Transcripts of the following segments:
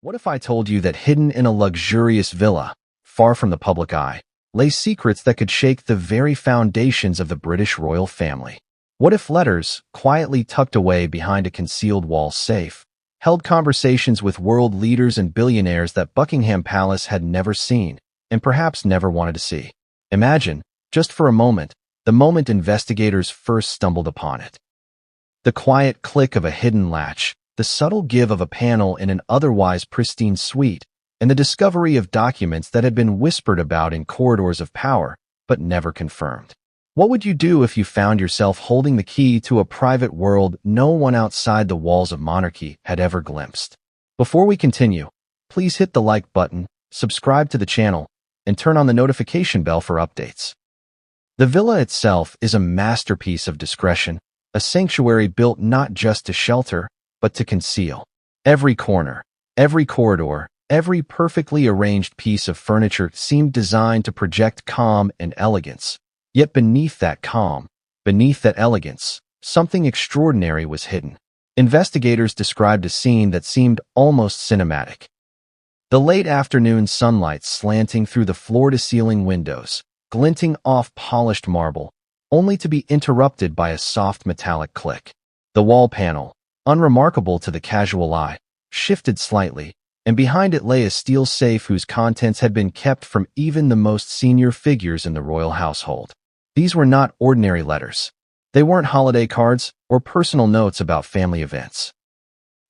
What if I told you that hidden in a luxurious villa, far from the public eye, lay secrets that could shake the very foundations of the British royal family? What if letters, quietly tucked away behind a concealed wall safe, held conversations with world leaders and billionaires that Buckingham Palace had never seen, and perhaps never wanted to see? Imagine, just for a moment, the moment investigators first stumbled upon it. The quiet click of a hidden latch, the subtle give of a panel in an otherwise pristine suite, and the discovery of documents that had been whispered about in corridors of power, but never confirmed. What would you do if you found yourself holding the key to a private world no one outside the walls of monarchy had ever glimpsed? Before we continue, please hit the like button, subscribe to the channel, and turn on the notification bell for updates. The villa itself is a masterpiece of discretion, a sanctuary built not just to shelter, but to conceal. Every corner, every corridor, every perfectly arranged piece of furniture seemed designed to project calm and elegance. Yet beneath that calm, beneath that elegance, something extraordinary was hidden. Investigators described a scene that seemed almost cinematic. The late afternoon sunlight slanting through the floor-to-ceiling windows, glinting off polished marble, only to be interrupted by a soft metallic click. The wall panel, unremarkable to the casual eye, shifted slightly, and behind it lay a steel safe whose contents had been kept from even the most senior figures in the royal household. These were not ordinary letters. They weren't holiday cards or personal notes about family events.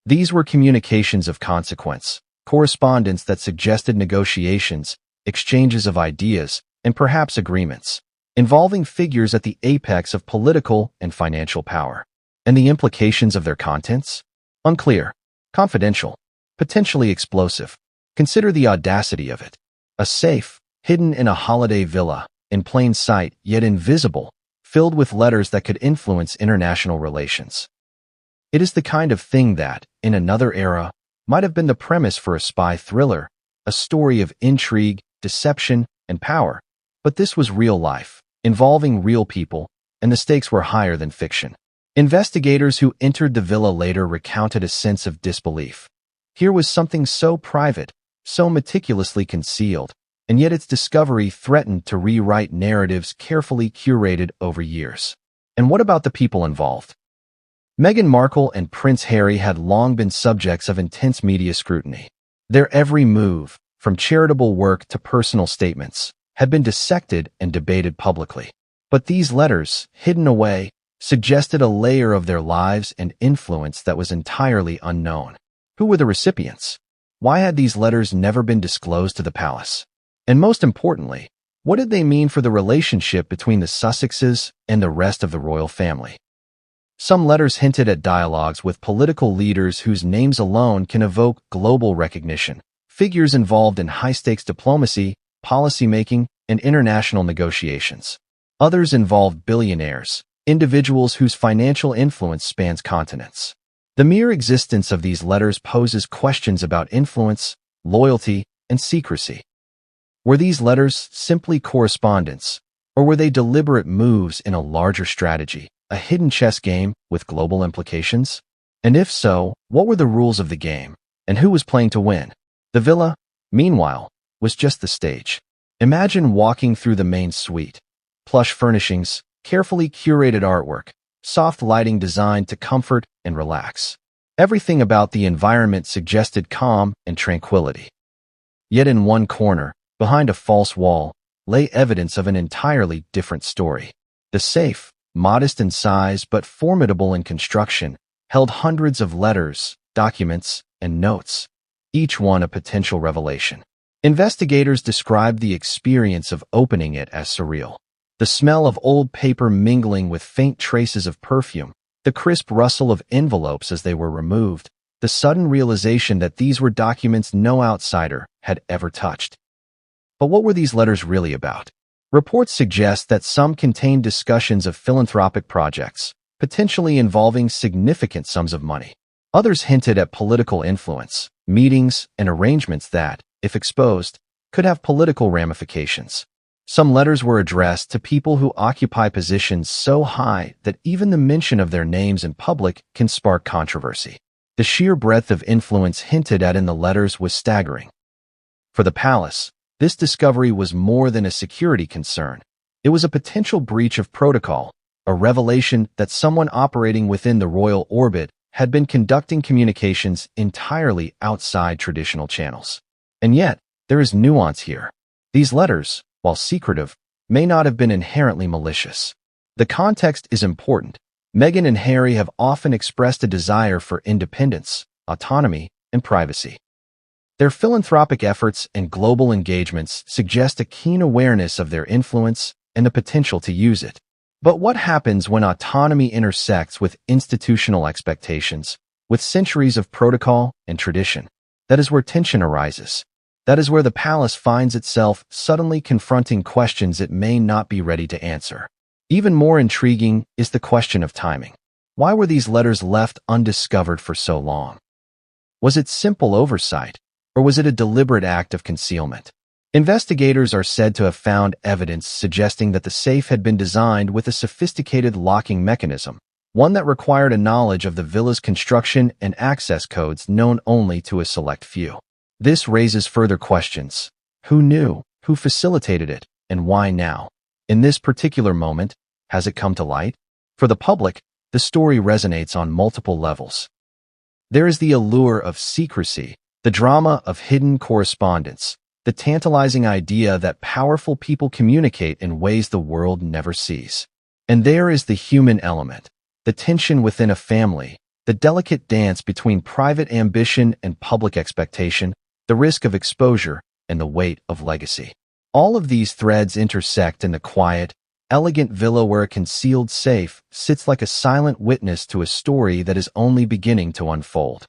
These were communications of consequence, correspondence that suggested negotiations, exchanges of ideas, and perhaps agreements, involving figures at the apex of political and financial power. And the implications of their contents? Unclear, confidential, potentially explosive. Consider the audacity of it. A safe, hidden in a holiday villa, in plain sight yet invisible, filled with letters that could influence international relations. It is the kind of thing that, in another era, might have been the premise for a spy thriller, a story of intrigue, deception, and power. But this was real life, involving real people, and the stakes were higher than fiction. Investigators who entered the villa later recounted a sense of disbelief. Here was something so private, so meticulously concealed, and yet its discovery threatened to rewrite narratives carefully curated over years. And what about the people involved? Meghan Markle and Prince Harry had long been subjects of intense media scrutiny. Their every move, from charitable work to personal statements, had been dissected and debated publicly. But these letters, hidden away, suggested a layer of their lives and influence that was entirely unknown. Who were the recipients? Why had these letters never been disclosed to the palace? And most importantly, what did they mean for the relationship between the Sussexes and the rest of the royal family? Some letters hinted at dialogues with political leaders whose names alone can evoke global recognition, figures involved in high-stakes diplomacy, policymaking, and international negotiations. Others involved billionaires, individuals whose financial influence spans continents. The mere existence of these letters poses questions about influence, loyalty, and secrecy. Were these letters simply correspondence, or were they deliberate moves in a larger strategy, a hidden chess game with global implications? And if so, what were the rules of the game, and who was playing to win? The villa, meanwhile, was just the stage. Imagine walking through the main suite. Plush furnishings, carefully curated artwork, soft lighting designed to comfort and relax. Everything about the environment suggested calm and tranquility. Yet in one corner, behind a false wall, lay evidence of an entirely different story. The safe, modest in size but formidable in construction, held hundreds of letters, documents, and notes, each one a potential revelation. Investigators described the experience of opening it as surreal. The smell of old paper mingling with faint traces of perfume, the crisp rustle of envelopes as they were removed, the sudden realization that these were documents no outsider had ever touched. But what were these letters really about? Reports suggest that some contained discussions of philanthropic projects, potentially involving significant sums of money. Others hinted at political influence, meetings, and arrangements that, if exposed, could have political ramifications. Some letters were addressed to people who occupy positions so high that even the mention of their names in public can spark controversy. The sheer breadth of influence hinted at in the letters was staggering. For the palace, this discovery was more than a security concern. It was a potential breach of protocol, a revelation that someone operating within the royal orbit had been conducting communications entirely outside traditional channels. And yet, there is nuance here. These letters, while secretive, may not have been inherently malicious. The context is important. Meghan and Harry have often expressed a desire for independence, autonomy, and privacy. Their philanthropic efforts and global engagements suggest a keen awareness of their influence and the potential to use it. But what happens when autonomy intersects with institutional expectations, with centuries of protocol and tradition? That is where tension arises. That is where the palace finds itself suddenly confronting questions it may not be ready to answer. Even more intriguing is the question of timing. Why were these letters left undiscovered for so long? Was it simple oversight, or was it a deliberate act of concealment? Investigators are said to have found evidence suggesting that the safe had been designed with a sophisticated locking mechanism, one that required a knowledge of the villa's construction and access codes known only to a select few. This raises further questions. Who knew? Who facilitated it? And why now? In this particular moment, has it come to light? For the public, the story resonates on multiple levels. There is the allure of secrecy, the drama of hidden correspondence, the tantalizing idea that powerful people communicate in ways the world never sees. And there is the human element, the tension within a family, the delicate dance between private ambition and public expectation, the risk of exposure, and the weight of legacy. All of these threads intersect in the quiet, elegant villa where a concealed safe sits like a silent witness to a story that is only beginning to unfold.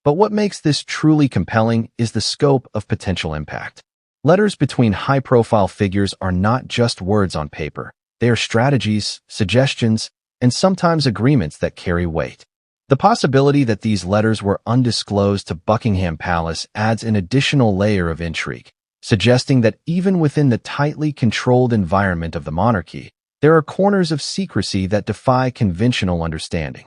But what makes this truly compelling is the scope of potential impact. Letters between high-profile figures are not just words on paper. They are strategies, suggestions, and sometimes agreements that carry weight. The possibility that these letters were undisclosed to Buckingham Palace adds an additional layer of intrigue, suggesting that even within the tightly controlled environment of the monarchy, there are corners of secrecy that defy conventional understanding.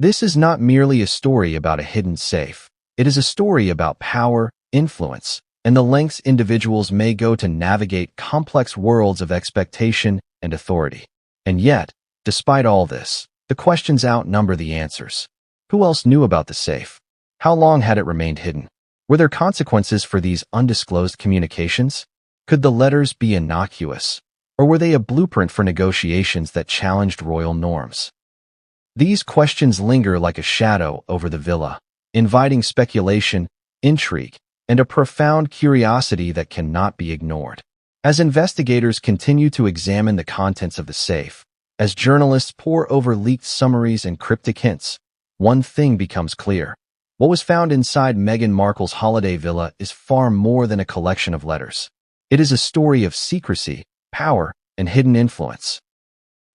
This is not merely a story about a hidden safe. It is a story about power, influence, and the lengths individuals may go to navigate complex worlds of expectation and authority. And yet, despite all this, the questions outnumber the answers. Who else knew about the safe? How long had it remained hidden? Were there consequences for these undisclosed communications? Could the letters be innocuous? Or were they a blueprint for negotiations that challenged royal norms? These questions linger like a shadow over the villa, inviting speculation, intrigue, and a profound curiosity that cannot be ignored. As investigators continue to examine the contents of the safe, as journalists pore over leaked summaries and cryptic hints, one thing becomes clear. What was found inside Meghan Markle's holiday villa is far more than a collection of letters. It is a story of secrecy, power, and hidden influence.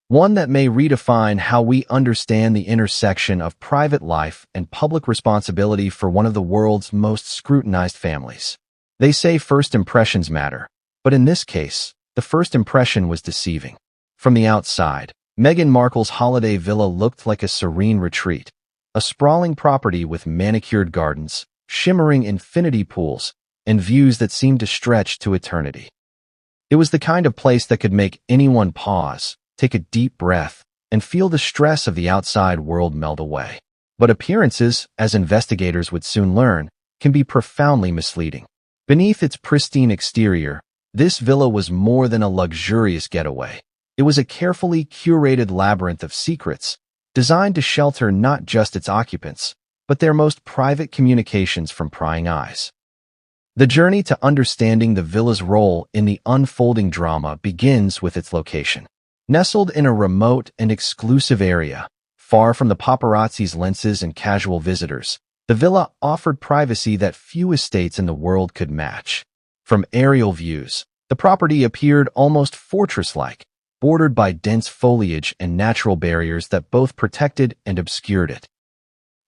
One that may redefine how we understand the intersection of private life and public responsibility for one of the world's most scrutinized families. They say first impressions matter, but in this case, the first impression was deceiving. From the outside, Meghan Markle's holiday villa looked like a serene retreat, a sprawling property with manicured gardens, shimmering infinity pools, and views that seemed to stretch to eternity. It was the kind of place that could make anyone pause, take a deep breath, and feel the stress of the outside world melt away. But appearances, as investigators would soon learn, can be profoundly misleading. Beneath its pristine exterior, this villa was more than a luxurious getaway. It was a carefully curated labyrinth of secrets, designed to shelter not just its occupants, but their most private communications from prying eyes. The journey to understanding the villa's role in the unfolding drama begins with its location. Nestled in a remote and exclusive area, far from the paparazzi's lenses and casual visitors, the villa offered privacy that few estates in the world could match. From aerial views, the property appeared almost fortress-like, bordered by dense foliage and natural barriers that both protected and obscured it.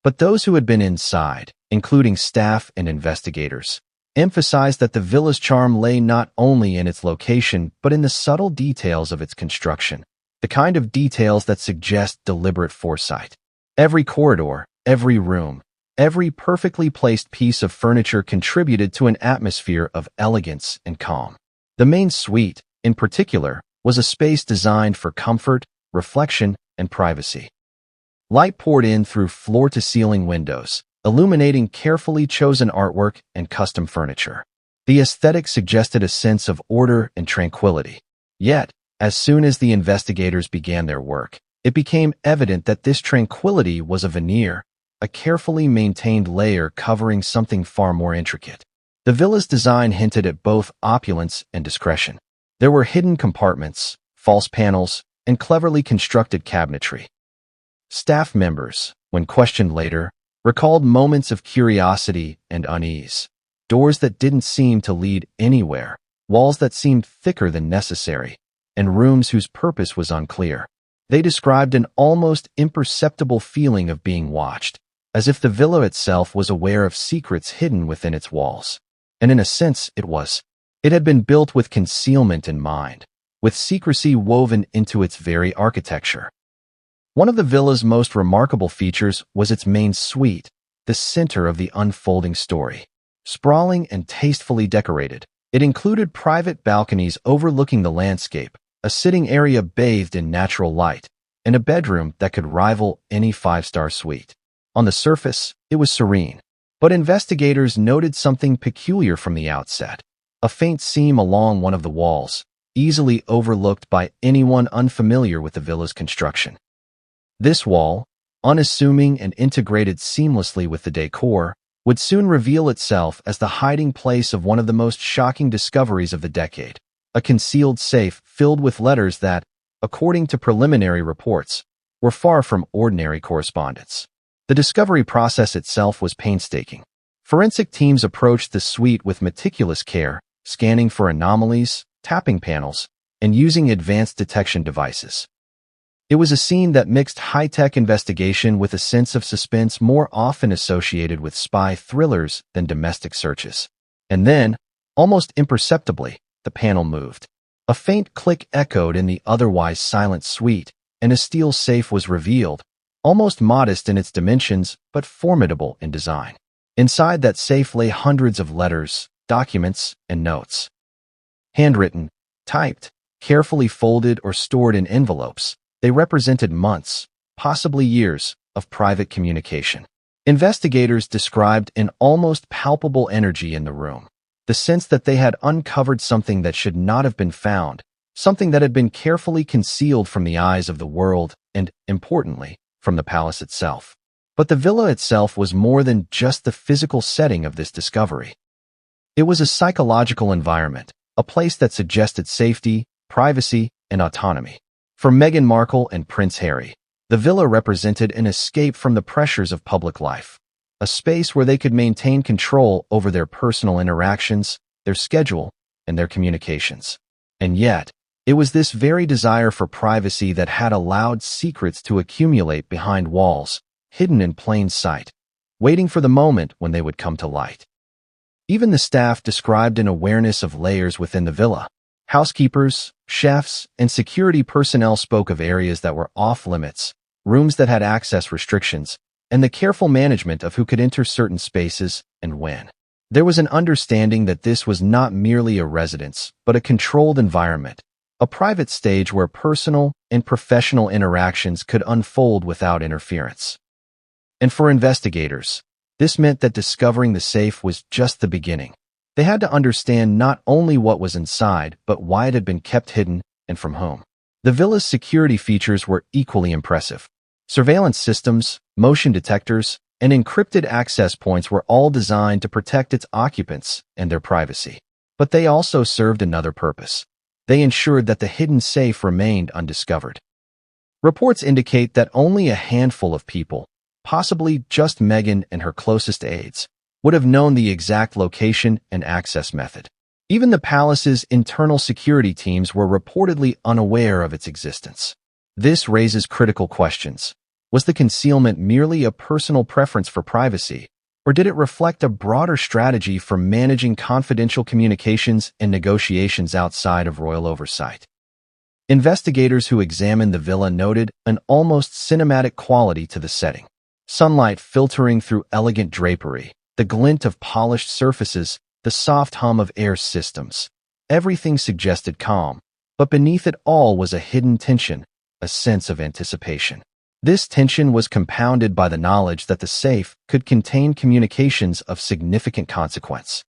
But those who had been inside, including staff and investigators, emphasized that the villa's charm lay not only in its location but in the subtle details of its construction, the kind of details that suggest deliberate foresight. Every corridor, Every room, every perfectly placed piece of furniture contributed to an atmosphere of elegance and calm. The main suite, in particular, was a space designed for comfort, reflection, and privacy. Light poured in through floor-to-ceiling windows, illuminating carefully chosen artwork and custom furniture. The aesthetic suggested a sense of order and tranquility. Yet, as soon as the investigators began their work, it became evident that this tranquility was a veneer, a carefully maintained layer covering something far more intricate. The villa's design hinted at both opulence and discretion. There were hidden compartments, false panels, and cleverly constructed cabinetry. Staff members, when questioned later, recalled moments of curiosity and unease. Doors that didn't seem to lead anywhere, walls that seemed thicker than necessary, and rooms whose purpose was unclear. They described an almost imperceptible feeling of being watched, as if the villa itself was aware of secrets hidden within its walls. And in a sense, it was. It had been built with concealment in mind, with secrecy woven into its very architecture. One of the villa's most remarkable features was its main suite, the center of the unfolding story. Sprawling and tastefully decorated, it included private balconies overlooking the landscape, a sitting area bathed in natural light, and a bedroom that could rival any five-star suite. On the surface, it was serene, but investigators noted something peculiar from the outset. A faint seam along one of the walls, easily overlooked by anyone unfamiliar with the villa's construction. This wall, unassuming and integrated seamlessly with the decor, would soon reveal itself as the hiding place of one of the most shocking discoveries of the decade, a concealed safe filled with letters that, according to preliminary reports, were far from ordinary correspondence. The discovery process itself was painstaking. Forensic teams approached the suite with meticulous care, scanning for anomalies, tapping panels, and using advanced detection devices. It was a scene that mixed high-tech investigation with a sense of suspense more often associated with spy thrillers than domestic searches. And then, almost imperceptibly, the panel moved. A faint click echoed in the otherwise silent suite, and a steel safe was revealed, almost modest in its dimensions but formidable in design. Inside that safe lay hundreds of letters, documents, and notes. Handwritten, typed, carefully folded or stored in envelopes, they represented months, possibly years, of private communication. Investigators described an almost palpable energy in the room, the sense that they had uncovered something that should not have been found, something that had been carefully concealed from the eyes of the world and, importantly, from the palace itself. But the villa itself was more than just the physical setting of this discovery. It was a psychological environment, a place that suggested safety, privacy, and autonomy. For Meghan Markle and Prince Harry, the villa represented an escape from the pressures of public life, a space where they could maintain control over their personal interactions, their schedule, and their communications. And yet, it was this very desire for privacy that had allowed secrets to accumulate behind walls, hidden in plain sight, waiting for the moment when they would come to light. Even the staff described an awareness of layers within the villa. Housekeepers, chefs, and security personnel spoke of areas that were off-limits, rooms that had access restrictions, and the careful management of who could enter certain spaces and when. There was an understanding that this was not merely a residence, but a controlled environment, a private stage where personal and professional interactions could unfold without interference. And for investigators, this meant that discovering the safe was just the beginning. They had to understand not only what was inside, but why it had been kept hidden and from whom. The villa's security features were equally impressive. Surveillance systems, motion detectors, and encrypted access points were all designed to protect its occupants and their privacy. But they also served another purpose. They ensured that the hidden safe remained undiscovered. Reports indicate that only a handful of people, possibly just Meghan and her closest aides, would have known the exact location and access method. Even the palace's internal security teams were reportedly unaware of its existence. This raises critical questions. Was the concealment merely a personal preference for privacy, or did it reflect a broader strategy for managing confidential communications and negotiations outside of royal oversight? Investigators who examined the villa noted an almost cinematic quality to the setting. sunlight filtering through elegant drapery, the glint of polished surfaces, the soft hum of air systems. Everything suggested calm, but beneath it all was a hidden tension, a sense of anticipation. This tension was compounded by the knowledge that the safe could contain communications of significant consequence.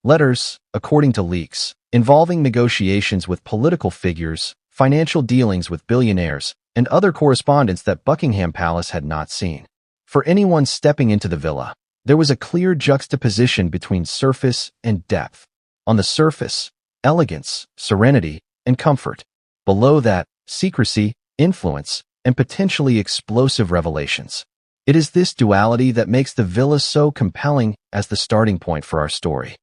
Letters, according to leaks, involving negotiations with political figures, financial dealings with billionaires, and other correspondence that Buckingham Palace had not seen. For anyone stepping into the villa, there was a clear juxtaposition between surface and depth. On the surface, elegance, serenity, and comfort. Below that, secrecy, influence, and potentially explosive revelations. It is this duality that makes the villa so compelling as the starting point for our story.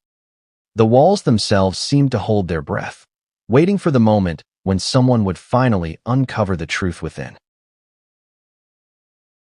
The walls themselves seemed to hold their breath, waiting for the moment when someone would finally uncover the truth within.